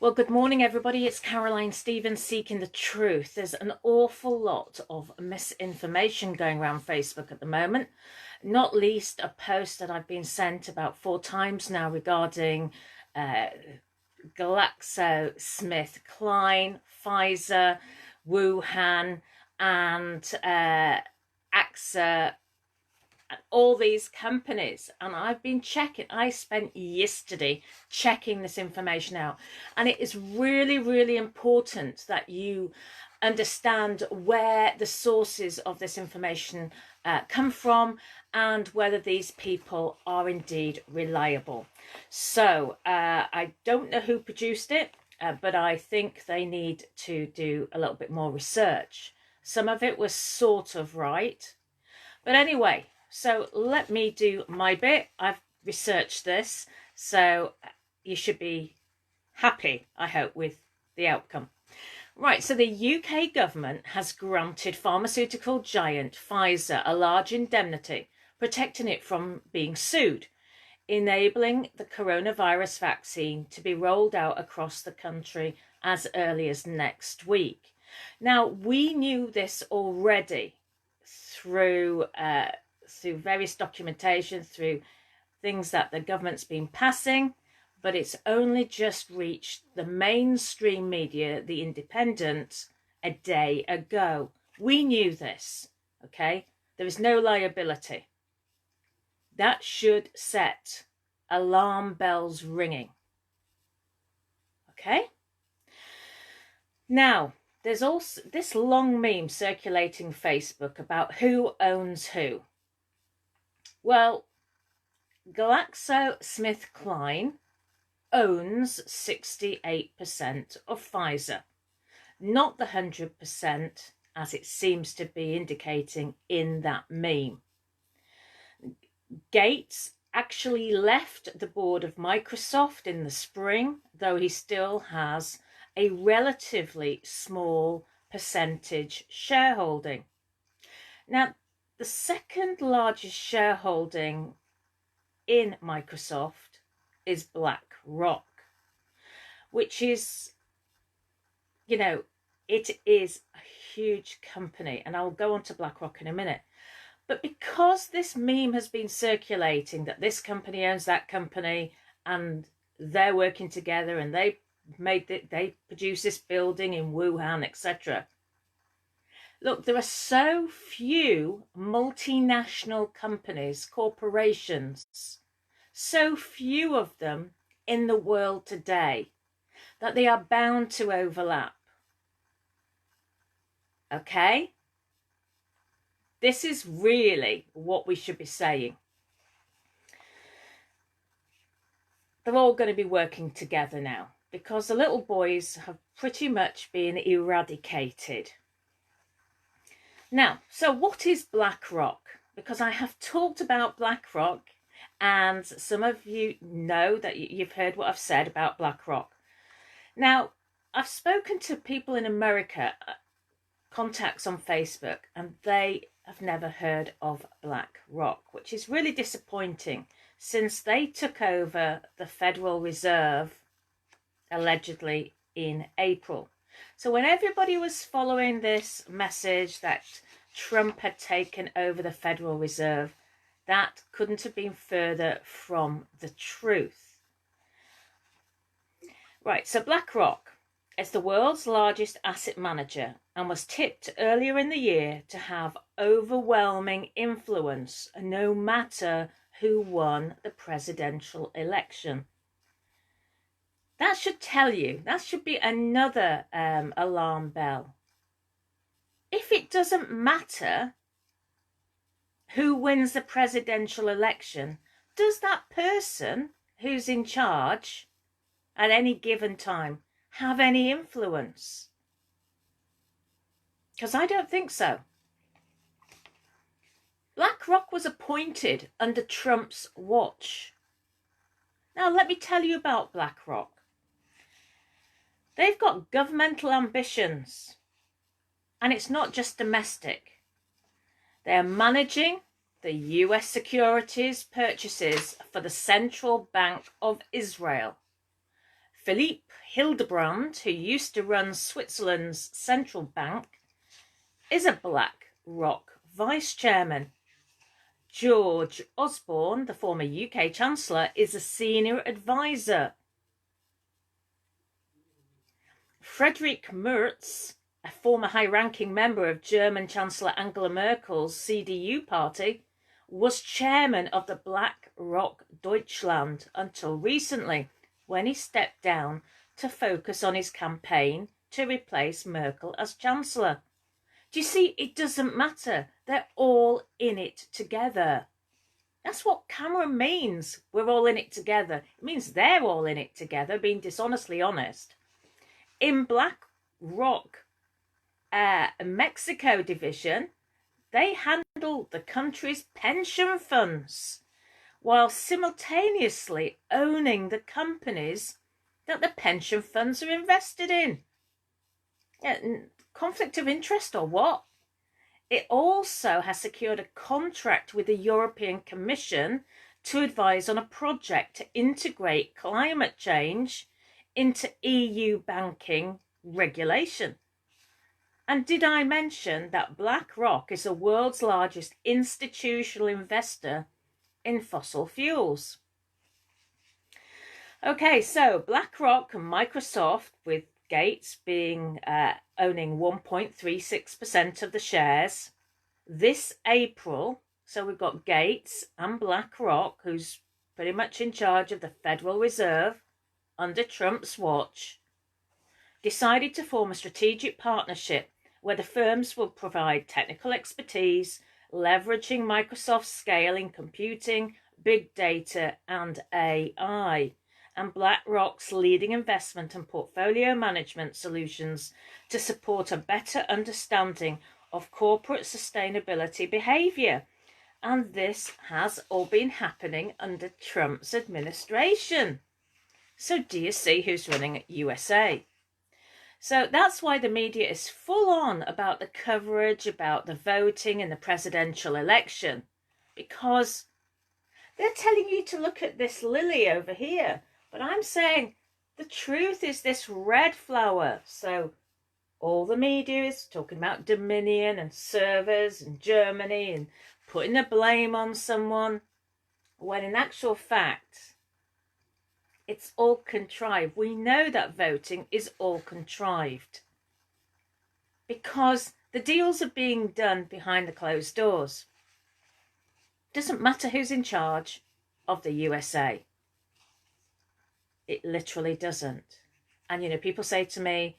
Well, good morning, everybody. It's Caroline Stevens seeking the truth. There's an awful lot of misinformation going around Facebook at the moment, not least a post that I've been sent about 4 times now regarding GlaxoSmithKline, Pfizer, Wuhan, and AXA, all these companies. And I've been checking. I spent yesterday checking this information out, and it is really, really important that you understand where the sources of this information come from and whether these people are indeed reliable. So I don't know who produced it, but I think they need to do a little bit more research. Some of it was sort of right, but anyway, so let me do my bit. I've researched this, so you should be happy, I hope, with the outcome. Right, so the UK government has granted pharmaceutical giant Pfizer a large indemnity, protecting it from being sued, enabling the coronavirus vaccine to be rolled out across the country as early as next week. Now, we knew this already through various documentation, through things that the government's been passing, but it's only just reached the mainstream media, the Independent, a day ago. We knew this, okay? There is no liability. That should set alarm bells ringing, okay? Now, there's also this long meme circulating Facebook about who owns who. Well, GlaxoSmithKline owns 68% of Pfizer, not the 100% as it seems to be indicating in that meme. Gates actually left the board of Microsoft in the spring, though he still has a relatively small percentage shareholding. Now, the second largest shareholding in Microsoft is BlackRock, which is, it is a huge company, and I'll go on to BlackRock in a minute. But because this meme has been circulating that this company owns that company and they're working together and they produce this building in Wuhan, etc. Look, there are so few multinational companies, corporations, so few of them in the world today that they are bound to overlap. Okay? This is really what we should be saying. They're all going to be working together now because the little boys have pretty much been eradicated. Now, so what is BlackRock? Because I have talked about BlackRock, and some of you know that you've heard what I've said about BlackRock. Now, I've spoken to people in America, contacts on Facebook, and they have never heard of BlackRock, which is really disappointing since they took over the Federal Reserve allegedly in April. So when everybody was following this message that Trump had taken over the Federal Reserve, that couldn't have been further from the truth. Right, so BlackRock is the world's largest asset manager and was tipped earlier in the year to have overwhelming influence no matter who won the presidential election. That should tell you, that should be another alarm bell. If it doesn't matter who wins the presidential election, does that person who's in charge at any given time have any influence? Because I don't think so. BlackRock was appointed under Trump's watch. Now, let me tell you about BlackRock. They've got governmental ambitions, and it's not just domestic. They're managing the US securities purchases for the Central Bank of Israel, Philippe Hildebrand, who used to run Switzerland's central bank, is a BlackRock vice chairman. George Osborne, the former UK Chancellor, is a senior advisor. Friedrich Merz, a former high-ranking member of German Chancellor Angela Merkel's CDU party, was chairman of the BlackRock Deutschland until recently, when he stepped down to focus on his campaign to replace Merkel as Chancellor. Do you see, it doesn't matter. They're all in it together. That's what Cameron means. We're all in it together. It means they're all in it together, being dishonestly honest. In BlackRock Mexico division, they handle the country's pension funds while simultaneously owning the companies that the pension funds are invested in. Yeah, conflict of interest or what? It also has secured a contract with the European Commission to advise on a project to integrate climate change into EU banking regulation. And did I mention that BlackRock is the world's largest institutional investor in fossil fuels? Okay, so BlackRock and Microsoft, with Gates being owning 1.36% of the shares, this April, so we've got Gates and BlackRock, who's pretty much in charge of the Federal Reserve under Trump's watch, decided to form a strategic partnership where the firms will provide technical expertise, leveraging Microsoft's scale in computing, big data, and AI, and BlackRock's leading investment and portfolio management solutions to support a better understanding of corporate sustainability behavior. And this has all been happening under Trump's administration. So do you see who's running USA? So that's why the media is full on about the coverage about the voting in the presidential election, because they're telling you to look at this lily over here. But I'm saying the truth is this red flower. So all the media is talking about Dominion and servers and Germany and putting the blame on someone, when in actual fact, it's all contrived. We know that voting is all contrived because the deals are being done behind the closed doors. Doesn't matter who's in charge of the USA. It literally doesn't. And, you know, people say to me,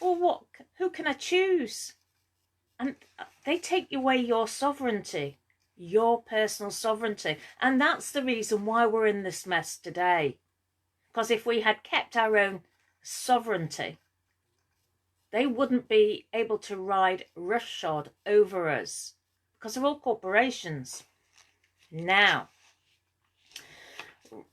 well, who can I choose? And they take away your sovereignty, your personal sovereignty. And that's the reason why we're in this mess today. Because if we had kept our own sovereignty, they wouldn't be able to ride roughshod over us, because they're all corporations. Now,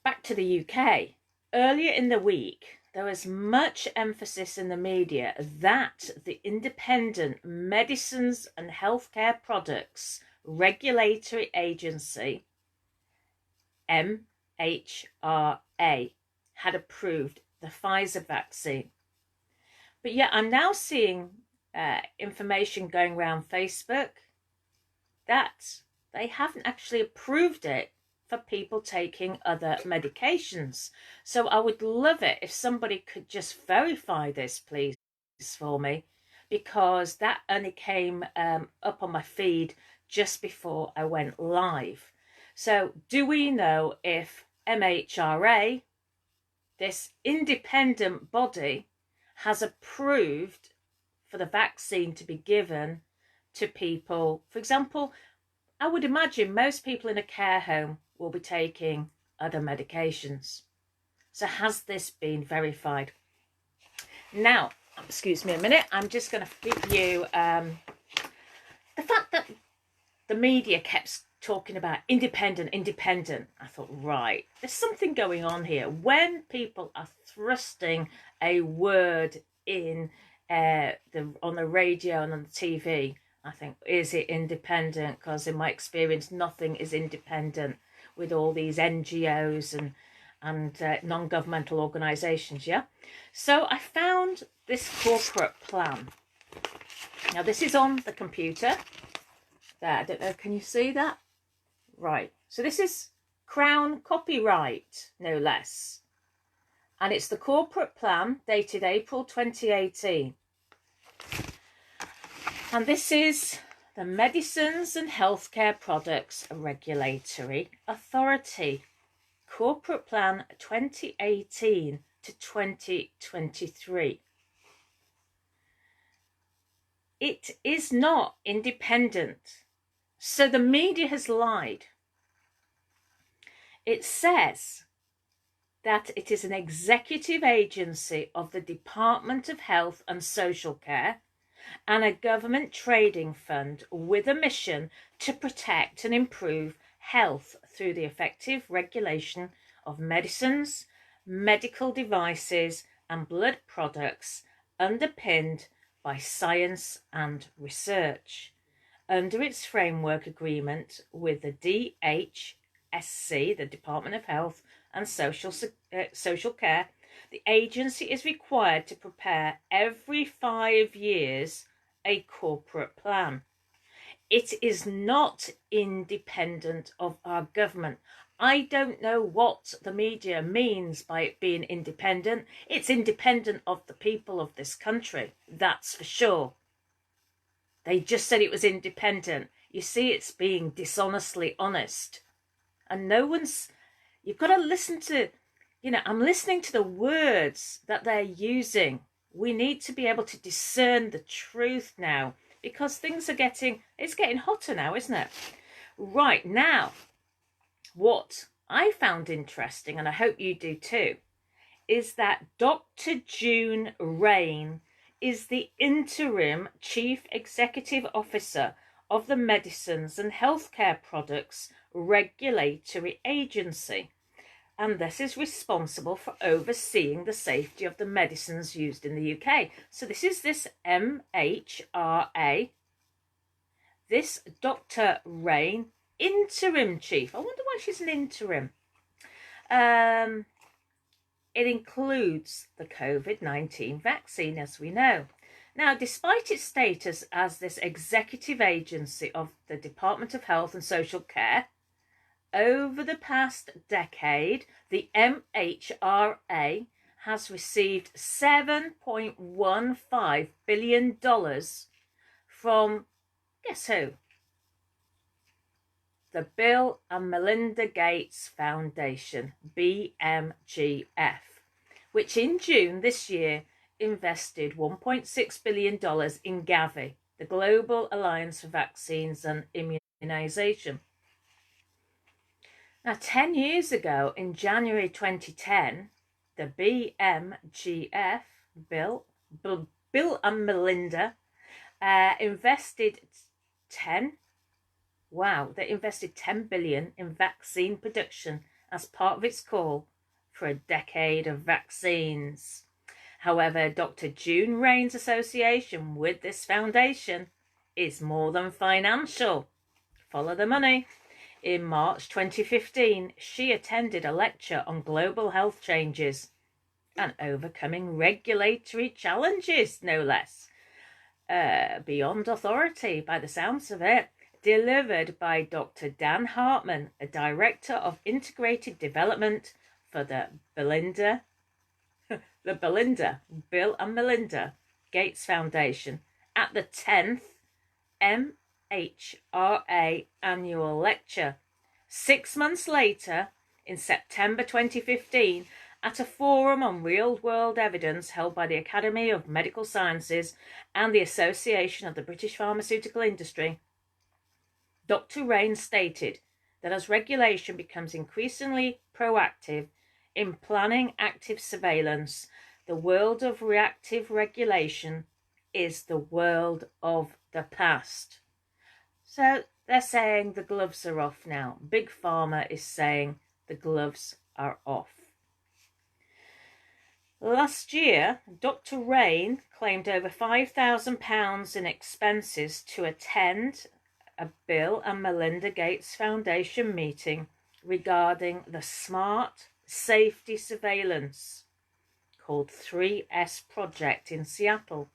back to the UK. Earlier in the week, there was much emphasis in the media that the Independent Medicines and Healthcare Products Regulatory Agency, MHRA, had approved the Pfizer vaccine. But yet I'm now seeing information going around Facebook that they haven't actually approved it for people taking other medications. So I would love it if somebody could just verify this, please, for me, because that only came up on my feed just before I went live. So do we know if MHRA, this independent body, has approved for the vaccine to be given to people? For example, I would imagine most people in a care home will be taking other medications. So has this been verified? Now, excuse me a minute, I'm just going to give you the fact that the media kept talking about independent. I thought, right, there's something going on here. When people are thrusting a word in on the radio and on the TV, I think, is it independent? Because in my experience, nothing is independent with all these NGOs and non-governmental organisations, yeah? So I found this corporate plan. Now this is on the computer. There, I don't know, can you see that? Right, so this is Crown copyright, no less. And it's the corporate plan dated April 2018. And this is the Medicines and Healthcare Products Regulatory Authority. Corporate Plan 2018 to 2023. It is not independent. So the media has lied. It says that it is an executive agency of the Department of Health and Social Care and a government trading fund with a mission to protect and improve health through the effective regulation of medicines, medical devices and blood products underpinned by science and research. Under its framework agreement with the DHSC, the Department of Health and Social Care, the agency is required to prepare every 5 years a corporate plan. It is not independent of our government. I don't know what the media means by it being independent. It's independent of the people of this country, that's for sure. They just said it was independent. You see, it's being dishonestly honest. And no one's, you've got to listen to, I'm listening to the words that they're using. We need to be able to discern the truth now, because things are it's getting hotter now, isn't it? Right, now, what I found interesting, and I hope you do too, is that Dr. June Rain is the interim Chief Executive Officer of the Medicines and Healthcare Products Regulatory Agency, and this is responsible for overseeing the safety of the medicines used in the UK. So this is this MHRA, this Dr. Rain, interim chief. I wonder why she's an interim. It includes the COVID-19 vaccine, as we know. Now, despite its status as this executive agency of the Department of Health and Social Care, over the past decade, the MHRA has received $7.15 billion from, guess who? The Bill and Melinda Gates Foundation, BMGF, which in June this year invested $1.6 billion in Gavi, the Global Alliance for Vaccines and Immunization. Now, 10 years ago, in January 2010, the BMGF, Bill and Melinda, invested they invested $10 billion in vaccine production as part of its call for a decade of vaccines. However, Dr. June Rain's association with this foundation is more than financial. Follow the money. In March 2015, she attended a lecture on global health changes and overcoming regulatory challenges, no less. Beyond authority, by the sounds of it, delivered by Dr. Dan Hartman, a director of integrated development for the Bill and Melinda Gates Foundation at the 10th MHRA annual lecture. 6 months later, in September 2015, at a forum on real-world evidence held by the Academy of Medical Sciences and the Association of the British Pharmaceutical Industry, Dr. Rain stated that as regulation becomes increasingly proactive in planning active surveillance, the world of reactive regulation is the world of the past. So they're saying the gloves are off now. Big Pharma is saying the gloves are off. Last year, Dr. Rain claimed over £5,000 in expenses to attend a Bill and Melinda Gates Foundation meeting regarding the smart, safety surveillance called 3S Project in Seattle.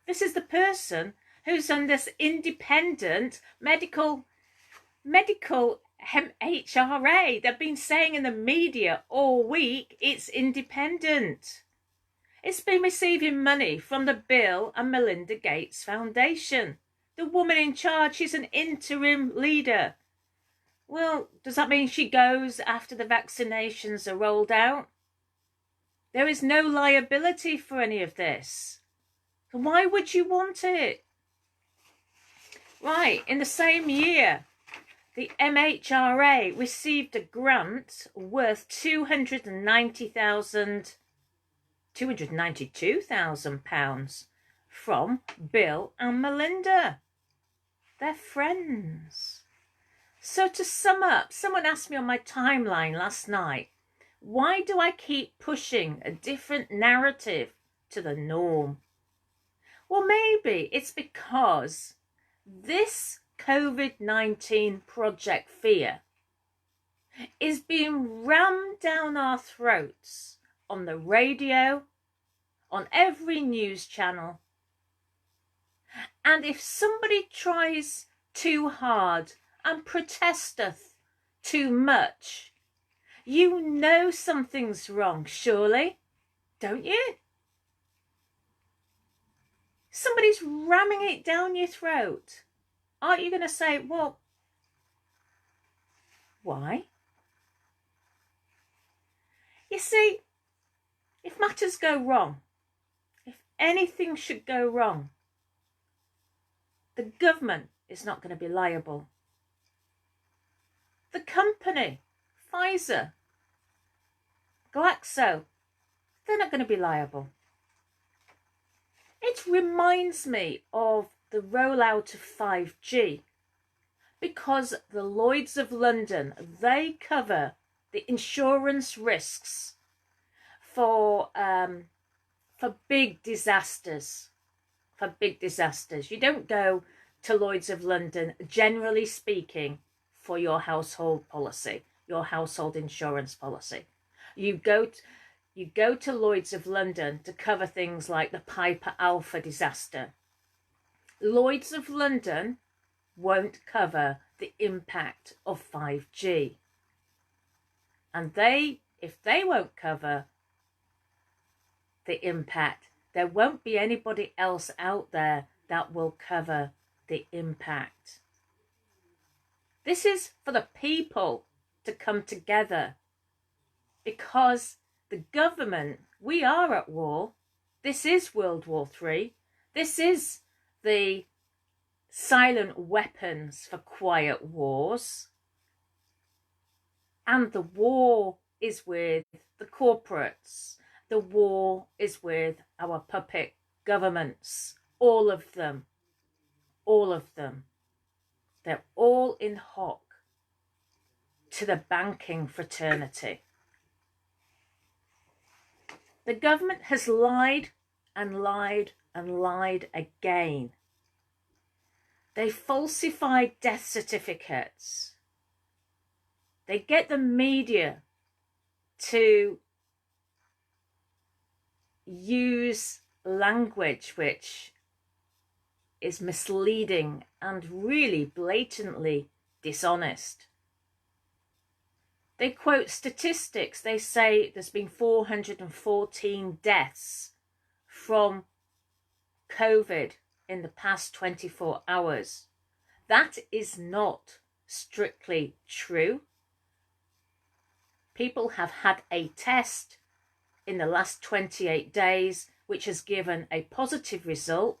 This is the person who's done this independent medical MHRA. They've been saying in the media all week it's independent. It's been receiving money from the Bill and Melinda Gates Foundation. The woman in charge is an interim leader. Well, does that mean she goes after the vaccinations are rolled out? There is no liability for any of this. Why would you want it? Right, in the same year, the MHRA received a grant worth £292,000 from Bill and Melinda. They're friends. So to sum up, someone asked me on my timeline last night, why do I keep pushing a different narrative to the norm? Well, maybe it's because this COVID-19 Project Fear is being rammed down our throats on the radio, on every news channel. And if somebody tries too hard and protesteth too much, you know something's wrong, surely, don't you? Somebody's ramming it down your throat. Aren't you going to say, well, why? You see, if matters go wrong, if anything should go wrong, the government is not going to be liable. The company, Pfizer, Glaxo, they're not going to be liable. It reminds me of the rollout of 5G, because the Lloyd's of London, they cover the insurance risks for big disasters. For big disasters, you don't go to Lloyd's of London, generally speaking, for your household policy, your household insurance policy. You go to Lloyd's of London to cover things like the Piper Alpha disaster. Lloyd's of London won't cover the impact of 5G. And if they won't cover the impact, there won't be anybody else out there that will cover the impact. This is for the people to come together, because the government, we are at war. This is World War III. This is the silent weapons for quiet wars. And the war is with the corporates. The war is with our puppet governments. All of them. All of them. They're all in hock to the banking fraternity. The government has lied and lied and lied again. They falsified death certificates. They get the media to use language which is misleading and really blatantly dishonest. They quote statistics. They say there's been 414 deaths from COVID in the past 24 hours. That is not strictly true. People have had a test in the last 28 days which has given a positive result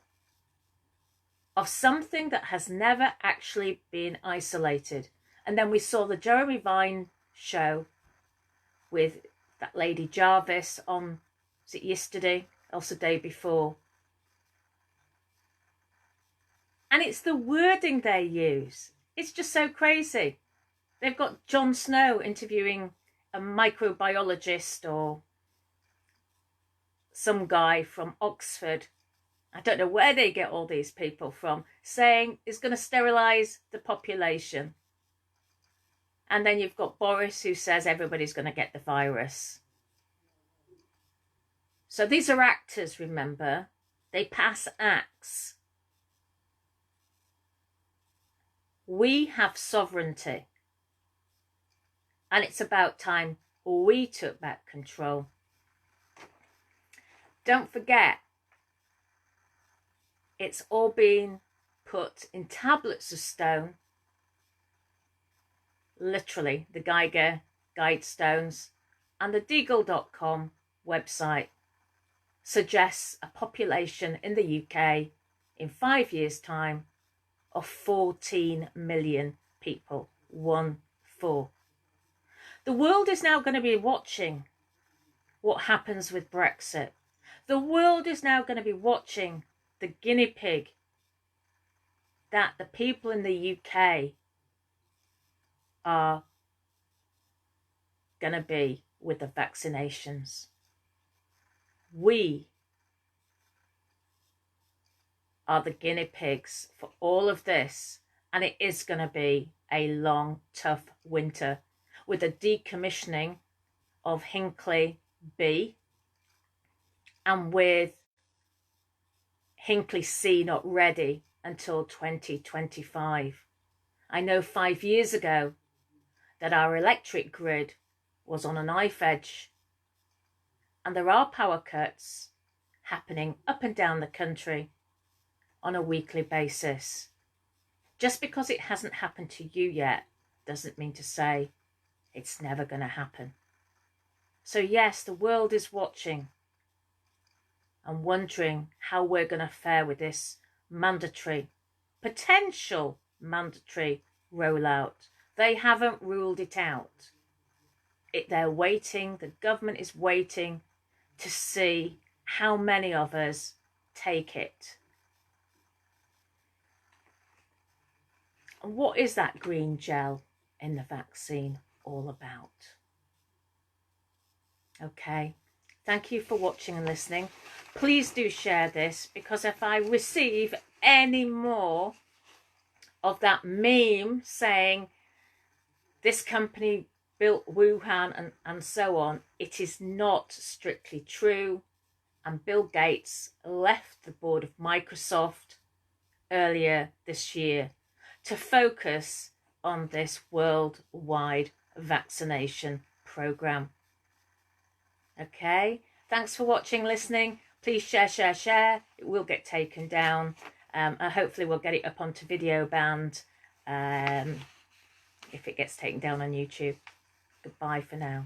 of something that has never actually been isolated. And then we saw the Jeremy Vine show with that lady Jarvis on, was it yesterday, else the day before? And it's the wording they use. It's just so crazy. They've got Jon Snow interviewing a microbiologist or some guy from Oxford. I don't know where they get all these people from, saying it's going to sterilise the population. And then you've got Boris, who says everybody's going to get the virus. So these are actors, remember. They pass acts. We have sovereignty. And it's about time we took back control. Don't forget, it's all been put in tablets of stone. Literally, the Geiger Guidestones and the Deagle.com website suggests a population in the UK in 5 years' time of 14 million people. 1-4. The world is now going to be watching what happens with Brexit. The world is now going to be watching the guinea pig that the people in the UK are going to be with the vaccinations. We are the guinea pigs for all of this, and it is going to be a long, tough winter with a decommissioning of Hinkley B and with Hinkley C not ready until 2025. I know 5 years ago that our electric grid was on a knife edge, and there are power cuts happening up and down the country on a weekly basis. Just because it hasn't happened to you yet doesn't mean to say it's never going to happen. So yes, the world is watching and wondering how we're going to fare with this potential mandatory rollout. They haven't ruled it out. They're waiting, the government is waiting to see how many of us take it. And what is that green gel in the vaccine all about? Okay, thank you for watching and listening. Please do share this, because if I receive any more of that meme saying this company built Wuhan and so on, it is not strictly true. And Bill Gates left the board of Microsoft earlier this year to focus on this worldwide vaccination program. Okay, thanks for watching, listening. Please share. It will get taken down. Hopefully we'll get it up onto video band if it gets taken down on YouTube. Goodbye for now.